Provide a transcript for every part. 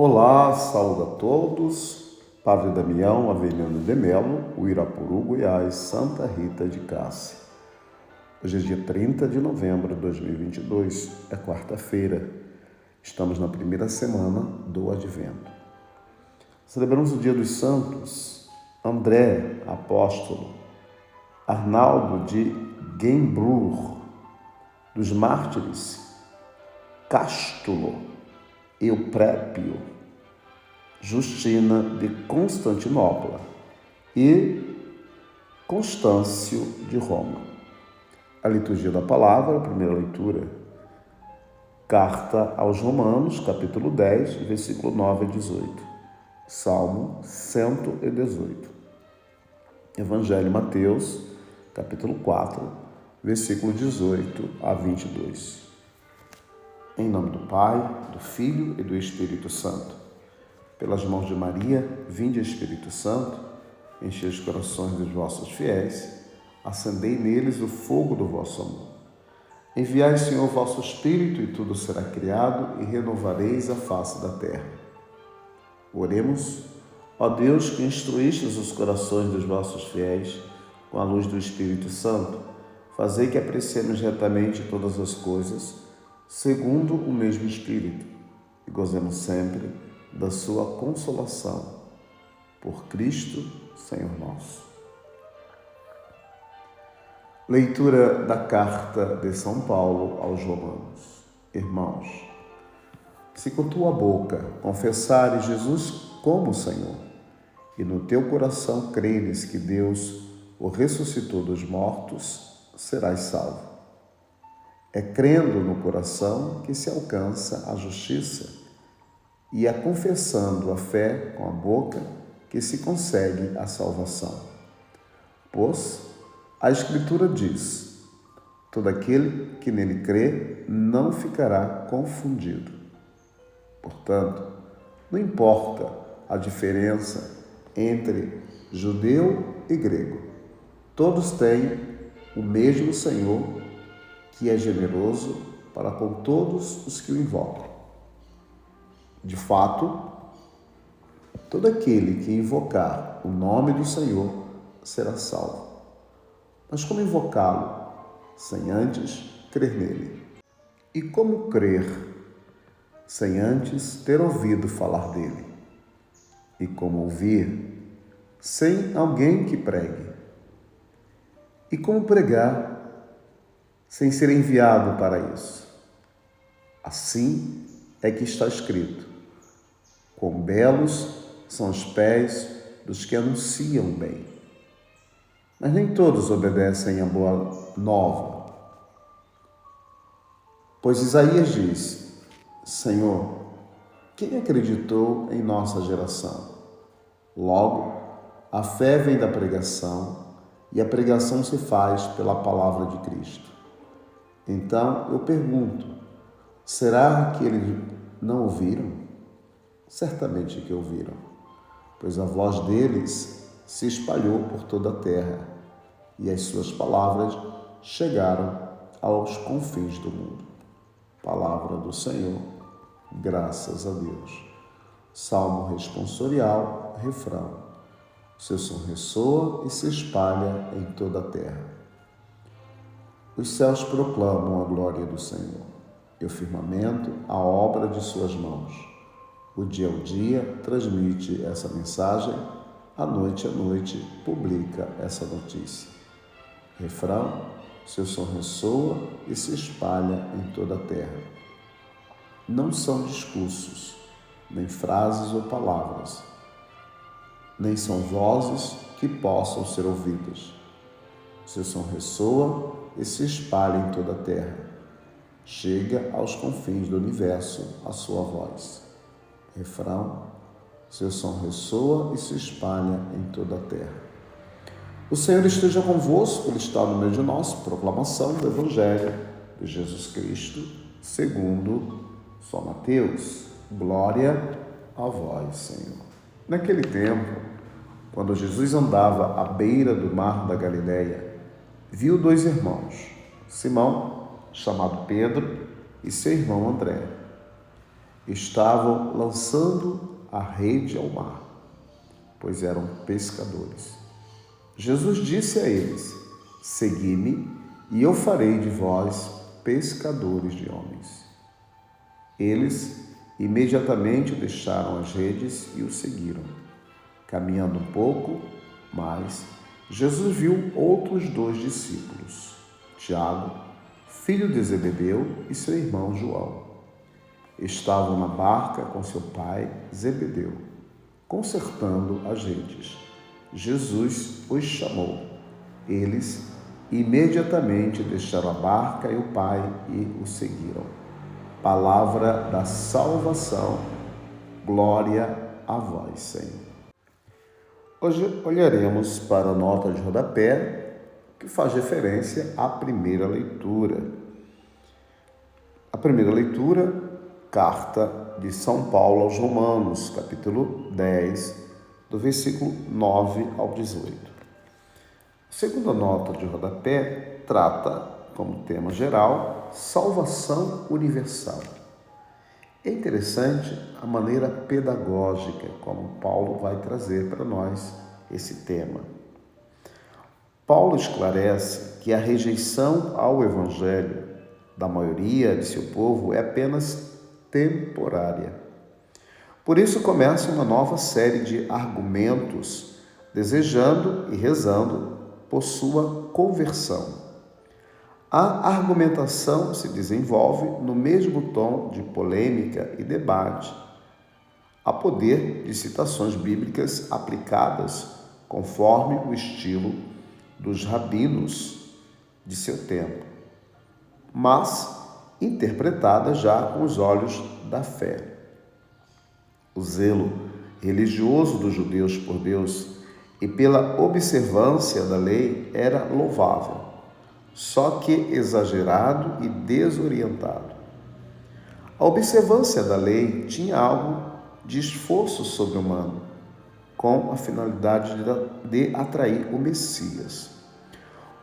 Olá, saúde a todos. Padre Damião Avelino de Melo, Uirapuru, Goiás, Santa Rita de Cássia. Hoje é dia 30 de novembro de 2022, é quarta-feira. Estamos na primeira semana do Advento. Celebramos o dia dos santos André, apóstolo, Arnaldo de Gembloux, dos mártires, Cástulo, Euprépio, Justina de Constantinopla e Constâncio de Roma. A liturgia da palavra, a primeira leitura, carta aos Romanos, capítulo 10, versículo 9 a 18, Salmo 118, Evangelho Mateus, capítulo 4, versículo 18 a 22. Em nome do Pai, do Filho e do Espírito Santo. Pelas mãos de Maria, vinde Espírito Santo, enchei os corações dos vossos fiéis, acendei neles o fogo do vosso amor. Enviai, Senhor, o vosso Espírito, e tudo será criado, e renovareis a face da terra. Oremos. Ó Deus, que instruístes os corações dos vossos fiéis com a luz do Espírito Santo, fazei que apreciemos retamente todas as coisas, segundo o mesmo Espírito, e gozemos sempre da sua consolação. Por Cristo, Senhor nosso. Leitura da carta de São Paulo aos Romanos. Irmãos, se com tua boca confessares Jesus como Senhor, e no teu coração creres que Deus o ressuscitou dos mortos, serás salvo. É crendo no coração que se alcança a justiça, e é confessando a fé com a boca que se consegue a salvação. Pois a Escritura diz: todo aquele que nele crê não ficará confundido. Portanto, não importa a diferença entre judeu e grego, todos têm o mesmo Senhor, que é generoso para com todos os que o invocam. De fato, todo aquele que invocar o nome do Senhor será salvo. Mas como invocá-lo sem antes crer nele? E como crer sem antes ter ouvido falar dele? E como ouvir sem alguém que pregue? E como pregar sem ser enviado para isso? Assim é que está escrito: quão belos são os pés dos que anunciam o bem. Mas nem todos obedecem à boa nova. Pois Isaías diz: Senhor, quem acreditou em nossa geração? Logo, a fé vem da pregação, e a pregação se faz pela palavra de Cristo. Então eu pergunto: será que eles não ouviram? Certamente que ouviram, pois a voz deles se espalhou por toda a terra, e as suas palavras chegaram aos confins do mundo. Palavra do Senhor, graças a Deus. Salmo responsorial, refrão. Seu som ressoa e se espalha em toda a terra. Os céus proclamam a glória do Senhor, e o firmamento a obra de suas mãos. O dia ao dia transmite essa mensagem, a noite publica essa notícia. Refrão: seu som ressoa e se espalha em toda a terra. Não são discursos, nem frases ou palavras, nem são vozes que possam ser ouvidas. Seu som ressoa e se espalha em toda a terra. Chega aos confins do universo a sua voz. Refrão: seu som ressoa e se espalha em toda a terra. O Senhor esteja convosco, Ele está no meio de nós. Proclamação do Evangelho de Jesus Cristo, segundo São Mateus. Glória a vós, Senhor. Naquele tempo, quando Jesus andava à beira do mar da Galileia, viu dois irmãos, Simão, chamado Pedro, e seu irmão André. estavam lançando a rede ao mar, pois eram pescadores. Jesus disse a eles: segui-me e eu farei de vós pescadores de homens. Eles imediatamente deixaram as redes e o seguiram. Caminhando um pouco mais, Jesus viu outros 2 discípulos, Tiago, filho de Zebedeu, e seu irmão João. Estavam na barca com seu pai Zebedeu, consertando as redes. Jesus os chamou. Eles imediatamente deixaram a barca e o pai e o seguiram. Palavra da salvação. Glória a vós, Senhor. Hoje olharemos para a nota de rodapé, que faz referência à primeira leitura. A primeira leitura, carta de São Paulo aos Romanos, capítulo 10, do versículo 9 ao 18. A segunda nota de rodapé trata, como tema geral, salvação universal. É interessante a maneira pedagógica como Paulo vai trazer para nós esse tema. Paulo esclarece que a rejeição ao Evangelho da maioria de seu povo é apenas temporária. Por isso começa uma nova série de argumentos, desejando e rezando por sua conversão. A argumentação se desenvolve no mesmo tom de polêmica e debate, a poder de citações bíblicas aplicadas conforme o estilo dos rabinos de seu tempo, mas interpretadas já com os olhos da fé. O zelo religioso dos judeus por Deus e pela observância da lei era louvável, só que exagerado e desorientado. A observância da lei tinha algo de esforço sobre-humano, com a finalidade de atrair o Messias.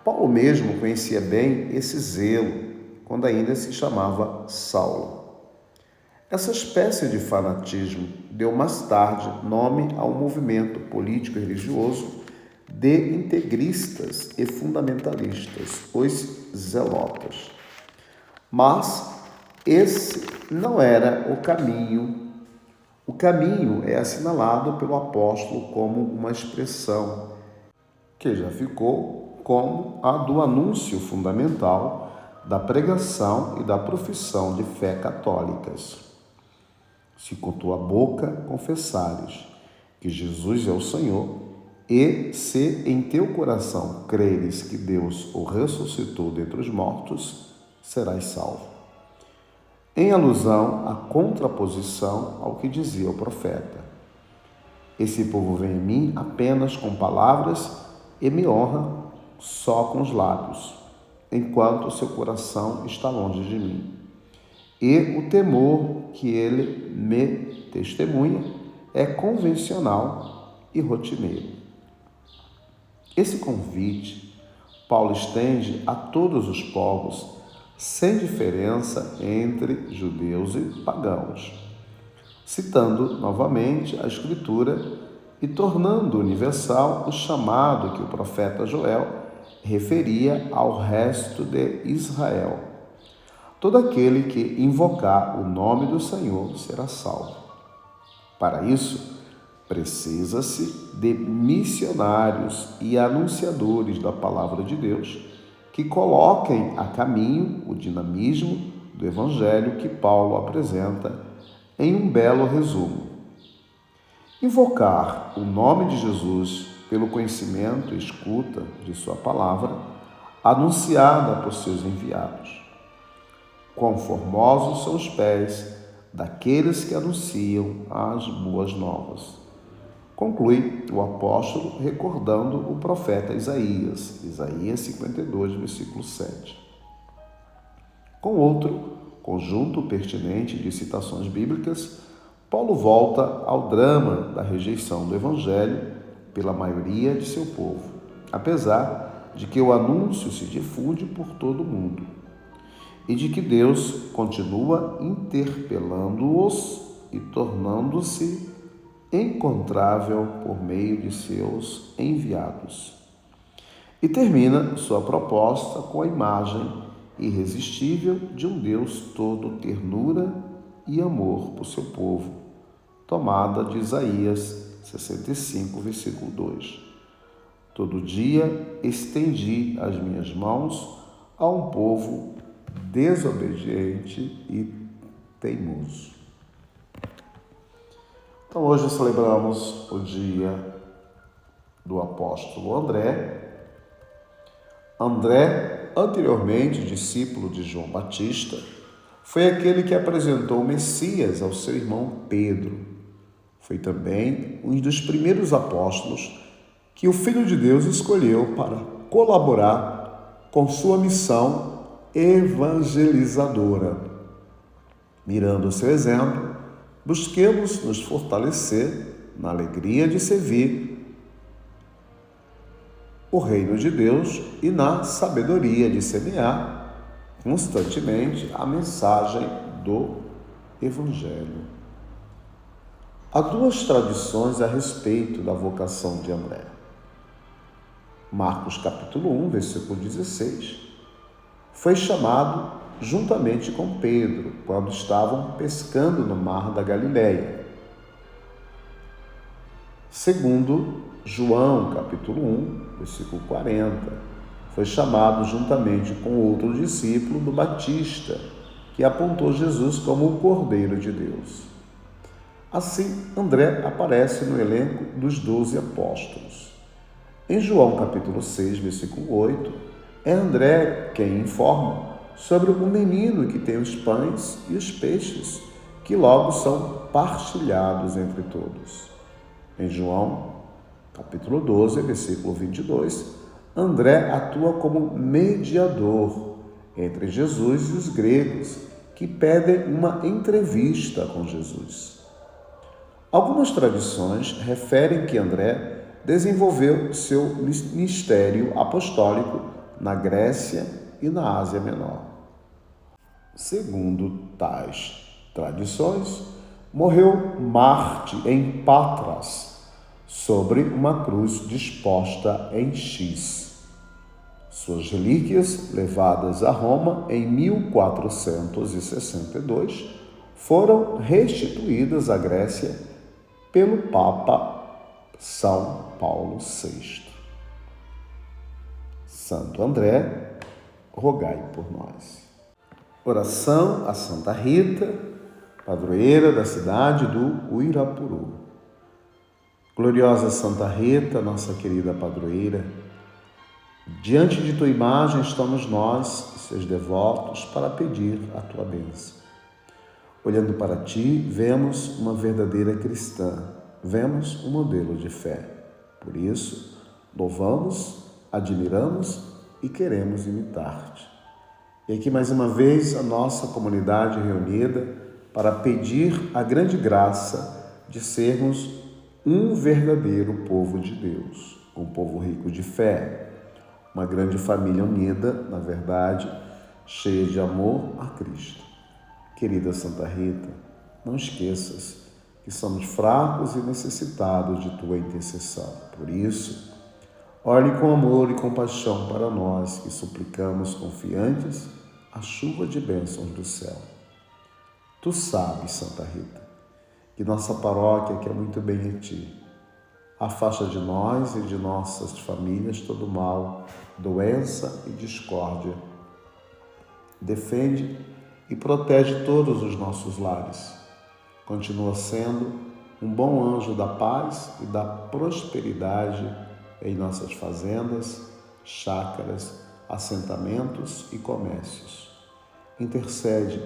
Paulo mesmo conhecia bem esse zelo, quando ainda se chamava Saulo. Essa espécie de fanatismo deu mais tarde nome a um movimento político e religioso de integristas e fundamentalistas, os zelotas. Mas esse não era o caminho. O caminho é assinalado pelo apóstolo como uma expressão que já ficou como a do anúncio fundamental da pregação e da profissão de fé católicas. Se com tua boca confessares que Jesus é o Senhor, e se em teu coração creres que Deus o ressuscitou dentre os mortos, serás salvo. Em alusão à contraposição ao que dizia o profeta: esse povo vem a mim apenas com palavras e me honra só com os lábios, enquanto o seu coração está longe de mim. E o temor que ele me testemunha é convencional e rotineiro. Esse convite Paulo estende a todos os povos, sem diferença entre judeus e pagãos, citando novamente a Escritura e tornando universal o chamado que o profeta Joel referia ao resto de Israel. Todo aquele que invocar o nome do Senhor será salvo. Para isso, precisa-se de missionários e anunciadores da palavra de Deus que coloquem a caminho o dinamismo do Evangelho que Paulo apresenta em um belo resumo. Invocar o nome de Jesus pelo conhecimento e escuta de sua palavra, anunciada por seus enviados. Quão formosos são os pés daqueles que anunciam as boas novas. Conclui o apóstolo recordando o profeta Isaías 52, versículo 7. Com outro conjunto pertinente de citações bíblicas, Paulo volta ao drama da rejeição do Evangelho pela maioria de seu povo, apesar de que o anúncio se difunde por todo o mundo. e de que Deus continua interpelando-os e tornando-se encontrável por meio de seus enviados. E termina sua proposta com a imagem irresistível de um Deus todo ternura e amor por seu povo, tomada de Isaías 65, versículo 2. Todo dia estendi as minhas mãos a um povo desobediente e teimoso. Então hoje celebramos o dia do apóstolo André. André, anteriormente discípulo de João Batista, foi aquele que apresentou o Messias ao seu irmão Pedro. Foi também um dos primeiros apóstolos que o Filho de Deus escolheu para colaborar com sua missão evangelizadora. Mirando o seu exemplo, busquemos nos fortalecer na alegria de servir o reino de Deus e na sabedoria de semear constantemente a mensagem do Evangelho. Há duas tradições a respeito da vocação de André. Marcos capítulo 1, versículo 16, foi chamado juntamente com Pedro, quando estavam pescando no mar da Galileia. Segundo João, capítulo 1, versículo 40, foi chamado juntamente com outro discípulo do Batista, que apontou Jesus como o Cordeiro de Deus. Assim, André aparece no elenco dos 12 apóstolos. Em João, capítulo 6, versículo 8, é André quem informa sobre o menino que tem os pães e os peixes, que logo são partilhados entre todos. Em João, capítulo 12, versículo 22, André atua como mediador entre Jesus e os gregos, que pedem uma entrevista com Jesus. Algumas tradições referem que André desenvolveu seu ministério apostólico na Grécia e na Ásia Menor. Segundo tais tradições, morreu Marte em Patras, sobre uma cruz disposta em X. Suas relíquias, levadas a Roma em 1462, foram restituídas à Grécia pelo Papa São Paulo VI. Santo André, rogai por nós. Oração a Santa Rita, padroeira da cidade do Uirapuru. Gloriosa Santa Rita, nossa querida padroeira, diante de tua imagem estamos nós, seus devotos, para pedir a tua bênção. Olhando para ti, vemos uma verdadeira cristã, vemos um modelo de fé. Por isso, louvamos, admiramos e queremos imitar-te. E aqui mais uma vez a nossa comunidade reunida para pedir a grande graça de sermos um verdadeiro povo de Deus, um povo rico de fé, uma grande família unida, na verdade, cheia de amor a Cristo. Querida Santa Rita, não esqueças que somos fracos e necessitados de tua intercessão. Por isso, olhe com amor e compaixão para nós que suplicamos confiantes a chuva de bênçãos do céu. Tu sabes, Santa Rita, que nossa paróquia quer muito bem em ti. Afasta de nós e de nossas famílias todo mal, doença e discórdia. Defende e protege todos os nossos lares. Continua sendo um bom anjo da paz e da prosperidade em nossas fazendas, chácaras, assentamentos e comércios. Intercede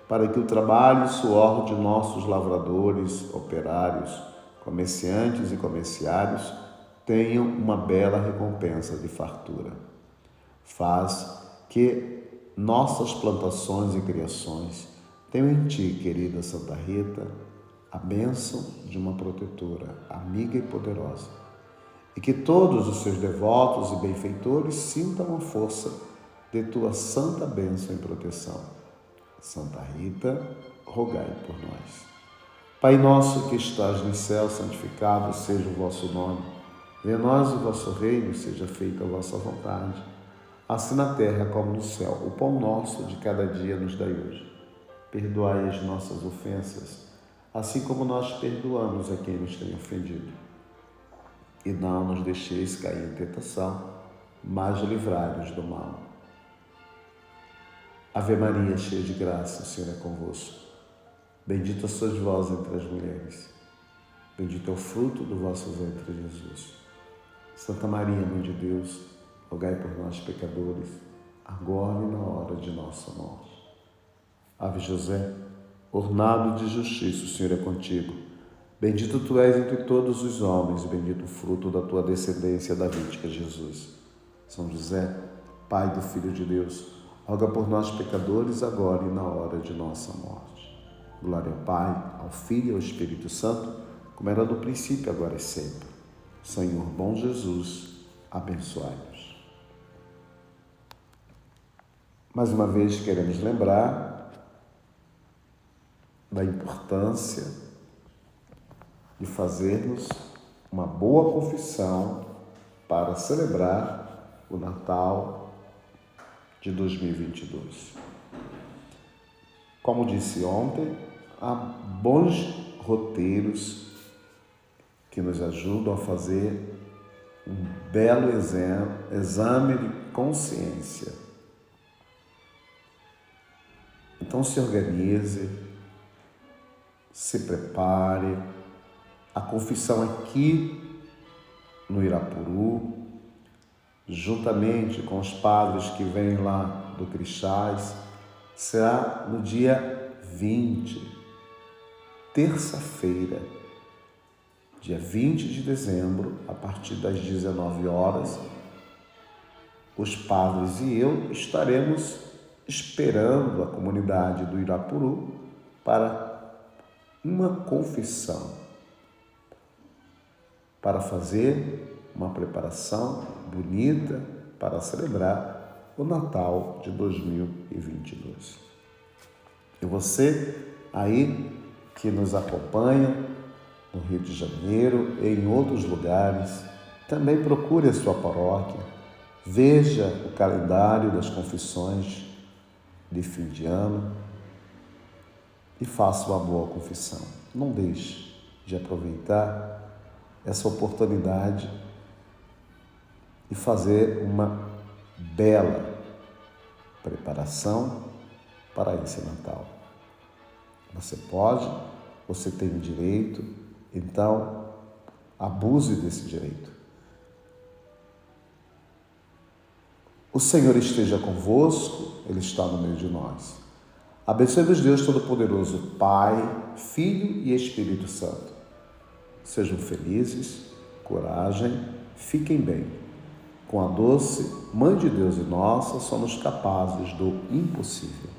para que o trabalho e suor de nossos lavradores, operários, comerciantes e comerciários tenham uma bela recompensa de fartura. Faz que nossas plantações e criações tenham em ti, querida Santa Rita, a bênção de uma protetora, amiga e poderosa, e que todos os seus devotos e benfeitores sintam a força de tua santa bênção e proteção. Santa Rita, rogai por nós. Pai nosso que estás no céu, santificado seja o vosso nome. Venha a nós o vosso reino, seja feita a vossa vontade, assim na terra como no céu. O pão nosso de cada dia nos dai hoje. Perdoai as nossas ofensas, assim como nós perdoamos a quem nos tem ofendido. E não nos deixeis cair em tentação, mas livrai-nos do mal. Ave Maria, cheia de graça, o Senhor é convosco. Bendita sois vós entre as mulheres. Bendito é o fruto do vosso ventre, Jesus. Santa Maria, Mãe de Deus, rogai por nós, pecadores, agora e na hora de nossa morte. Ave José, ornado de justiça, o Senhor é contigo. Bendito tu és entre todos os homens, bendito o fruto da tua descendência, Davi, que é Jesus. São José, Pai do Filho de Deus, roga por nós, pecadores, agora e na hora de nossa morte. Glória ao Pai, ao Filho e ao Espírito Santo, como era no princípio, agora e sempre. Senhor bom Jesus, abençoai-nos. Mais uma vez queremos lembrar da importância de fazermos uma boa confissão para celebrar o Natal de 2022. Como disse ontem, há bons roteiros que nos ajudam a fazer um belo exame de consciência. Então se organize, se prepare. A confissão aqui no Irapuru, juntamente com os padres que vêm lá do Crixás, será no dia 20, terça-feira, dia 20 de dezembro, a partir das 19 horas, os padres e eu estaremos esperando a comunidade do Irapuru para uma confissão, para fazer uma preparação bonita para celebrar o Natal de 2022. E você aí que nos acompanha no Rio de Janeiro e em outros lugares, também procure a sua paróquia, veja o calendário das confissões de fim de ano e faça uma boa confissão. Não deixe de aproveitar essa oportunidade e fazer uma bela preparação para esse Natal. Você pode, você tem o direito, então abuse desse direito. O Senhor esteja convosco, Ele está no meio de nós. Abençoe-vos Deus Todo-Poderoso, Pai, Filho e Espírito Santo. Sejam felizes, coragem, fiquem bem. Com a doce Mãe de Deus e nossa, somos capazes do impossível.